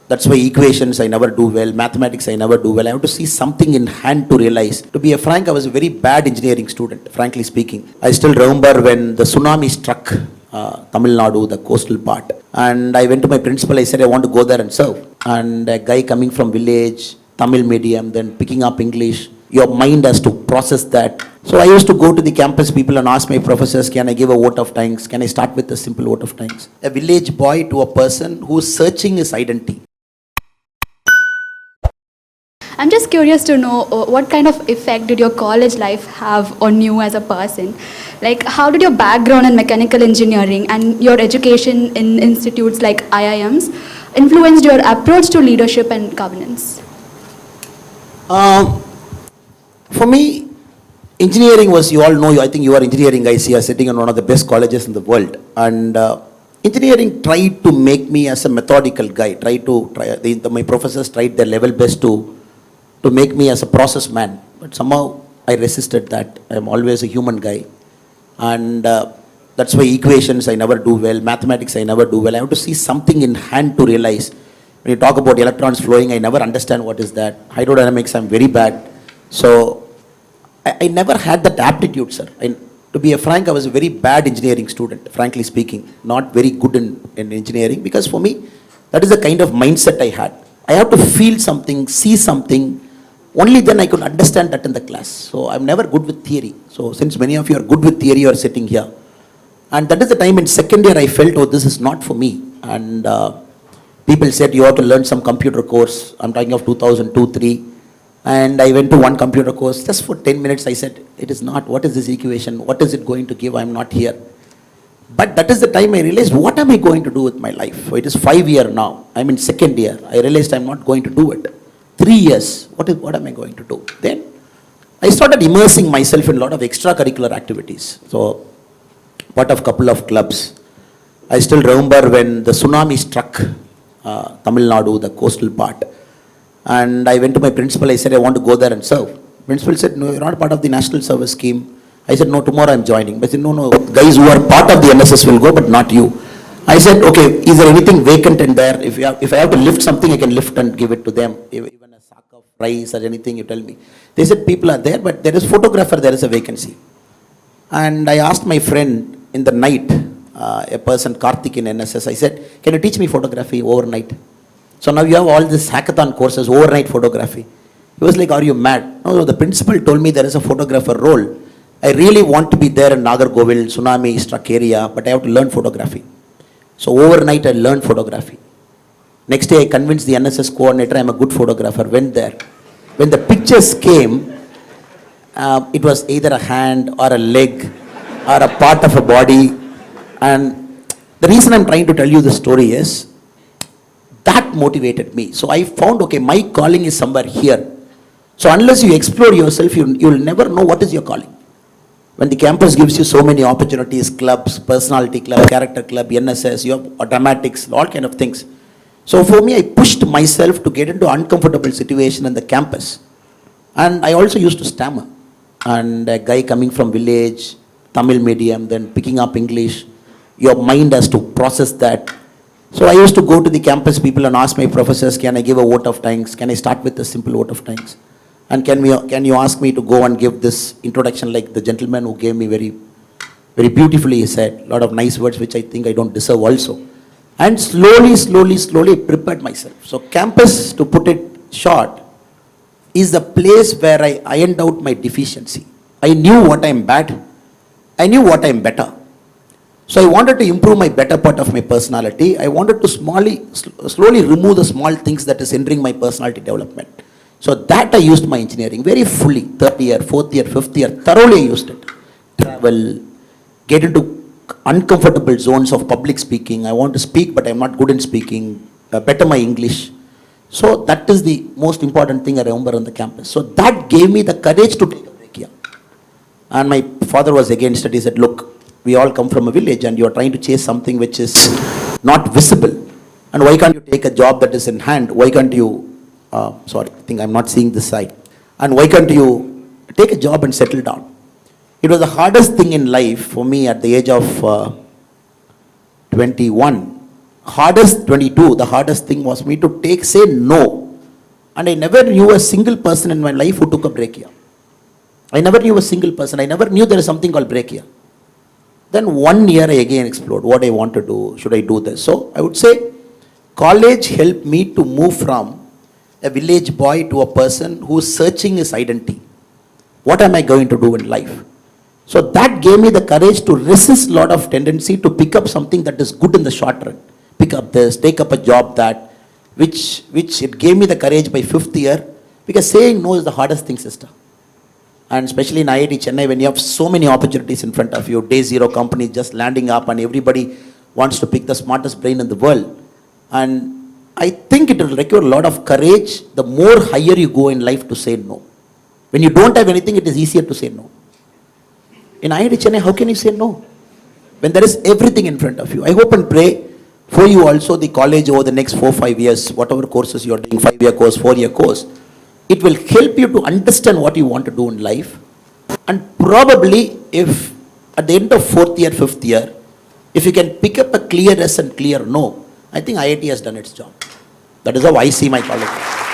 That's why equations I never do well, mathematics I never do well. I have to see something in hand to realize. To be frank, I was a very bad engineering student, frankly speaking. I still remember when the tsunami struck Tamil Nadu, the coastal part. And I went to my principal, I said, I want to go there and serve. And a guy coming from village, Tamil medium, then picking up English, your mind has to process that. So I used to go to the campus people and ask my professors, can I give a vote of thanks? Can I start with a simple vote of thanks? A village boy to a person who's searching his identity. I'm just curious to know what kind of effect did your college life have on you as a person? Like, how did your background in mechanical engineering and your education in institutes like IIMs influenced your approach to leadership and governance? For me, engineering was, you all know, I think you are engineering guys here sitting in one of the best colleges in the world. And engineering tried to make me as a methodical guy, my professors tried their level best to make me as a process man. But somehow I resisted that. I'm always a human guy. And that's why equations I never do well, mathematics I never do well. I have to see something in hand to realize. When you talk about electrons flowing, I never understand what is that. Hydrodynamics, I'm very bad. So I never had that aptitude, sir. To be frank, I was a very bad engineering student, frankly speaking. Not very good in engineering, because for me, that is the kind of mindset I had. I have to feel something, see something. Only then I could understand that in the class. So I'm never good with theory. So since many of you are good with theory, you are sitting here. And that is the time in second year I felt, oh, this is not for me. And people said, you have to learn some computer course. I'm talking of 2002-03. And I went to one computer course. Just for 10 minutes I said, it is not. What is this equation? What is it going to give? I'm not here. But that is the time I realized, what am I going to do with my life? So it is 5 years now. I'm in second year. I realized I'm not going to do it. 3 years, what am I going to do? Then I started immersing myself in a lot of extracurricular activities. So part of a couple of clubs. I still remember when the tsunami struck Tamil Nadu, the coastal part. And I went to my principal, I said, I want to go there and serve. Principal said, no, you're not part of the national service scheme. I said, no, tomorrow I'm joining. But I said, no, guys who are part of the NSS will go, but not you. I said, okay, is there anything vacant in there? If I have to lift something, I can lift and give it to them. Even a sack of rice or anything, you tell me. They said, people are there, but there is photographer, there is a vacancy. And I asked my friend in the night, a person, Karthik in NSS, I said, can you teach me photography overnight? So now you have all these hackathon courses, overnight photography. He was like, are you mad? No, the principal told me there is a photographer role. I really want to be there in Nagargovil, Tsunami struck area, but I have to learn photography. So overnight I learned photography. Next day I convinced the NSS coordinator I'm a good photographer, went there. When the pictures came, it was either a hand or a leg or a part of a body. And the reason I'm trying to tell you this story is, that motivated me. So I found, okay, my calling is somewhere here. So unless you explore yourself, you'll never know what is your calling. When the campus gives you so many opportunities, clubs, personality club, character club, NSS, you have dramatics, all kind of things. So for me, I pushed myself to get into uncomfortable situation in the campus. And I also used to stammer. And a guy coming from village, Tamil medium, then picking up English, your mind has to process that. So I used to go to the campus people and ask my professors, can I give a vote of thanks? Can I start with a simple vote of thanks? And can you ask me to go and give this introduction like the gentleman who gave me very, very beautifully, he said, a lot of nice words which I think I don't deserve also. And slowly prepared myself. So campus, to put it short, is the place where I ironed out my deficiency. I knew what I'm bad. I knew what I'm better. So I wanted to improve my better part of my personality. I wanted to slowly remove the small things that is hindering my personality development. So that I used my engineering very fully. Third year, fourth year, fifth year, thoroughly I used it. Travel, get into uncomfortable zones of public speaking. I want to speak, but I'm not good in speaking. Better my English. So that is the most important thing I remember on the campus. So that gave me the courage to take a break here. And my father was against it. He said, look, we all come from a village and you are trying to chase something which is not visible. And why can't you take a job that is in hand? Why can't you, sorry, I think I'm not seeing this side. And why can't you take a job and settle down? It was the hardest thing in life for me at the age of 21. hardest 22, the hardest thing was me to say no. And I never knew a single person in my life who took a break here. I never knew a single person. I never knew there is something called break here. Then 1 year I again explored what I want to do. Should I do this? So I would say college helped me to move from a village boy to a person who's searching his identity. What am I going to do in life? So that gave me the courage to resist a lot of tendency to pick up something that is good in the short run. Pick up this, take up a job that, which it gave me the courage by 5th year, because saying no is the hardest thing, sister. And especially in IIT Chennai, when you have so many opportunities in front of you, day zero companies just landing up and everybody wants to pick the smartest brain in the world. And I think it will require a lot of courage the more higher you go in life to say no. When you don't have anything, it is easier to say no. In IIT Chennai, how can you say no? When there is everything in front of you. I hope and pray for you also the college over the next 4-5 years, whatever courses you are doing, 5-year course, 4-year course, it will help you to understand what you want to do in life. And probably if at the end of 4th year, 5th year, if you can pick up a clear yes and clear no, I think IIT has done its job. That is how I see my college.